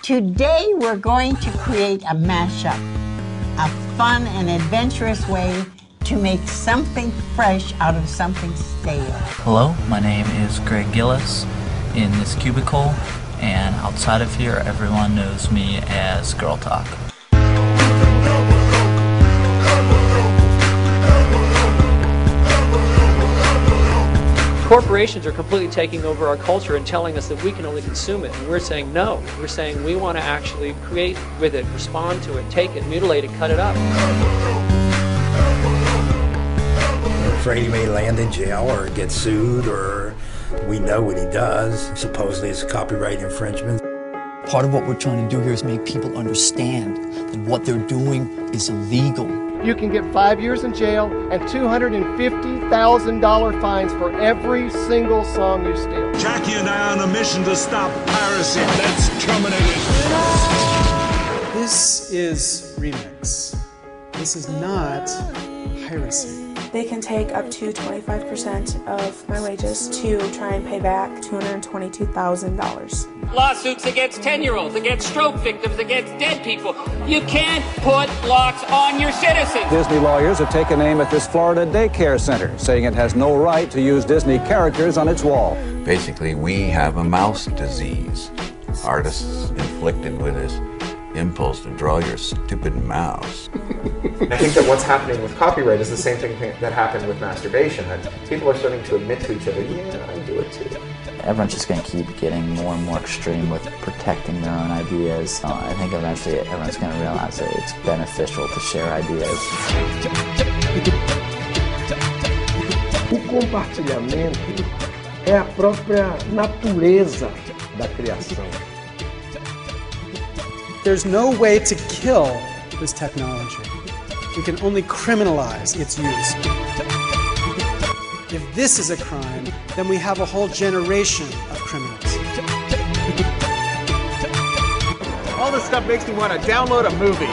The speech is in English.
Today we're going to create a mashup, a fun and adventurous way to make something fresh out of something stale. Hello, my name is Greg Gillis in this cubicle, and outside of here everyone knows me as Girl Talk. Corporations are completely taking over our culture and telling us that we can only consume it. And we're saying no. We're saying we want to actually create with it, respond to it, take it, mutilate it, cut it up. We're afraid he may land in jail or get sued, or we know what he does. Supposedly it's copyright infringement. Part of what we're trying to do here is make people understand that what they're doing is illegal. You can get 5 years in jail and $250,000 fines for every single song you steal. Jackie and I are on a mission to stop piracy. That's coming in. This is remix. This is not piracy. They can take up to 25% of my wages to try and pay back $222,000. Lawsuits against 10-year-olds, against stroke victims, against dead people. You can't put locks on your citizens. Disney lawyers have taken aim at this Florida daycare center, saying it has no right to use Disney characters on its wall. Basically, we have a mouse disease. Artists inflicted with this impulse to draw your stupid mouse. I think that what's happening with copyright is the same thing that happened with masturbation, that people are starting to admit to each other, yeah, I do it too. Everyone's just going to keep getting more and more extreme with protecting their own ideas. I think eventually everyone's going to realize that it's beneficial to share ideas. O compartilhamento é a própria natureza da criação. There's no way to kill this technology. We can only criminalize its use. If this is a crime, then we have a whole generation of criminals. All this stuff makes me want to download a movie.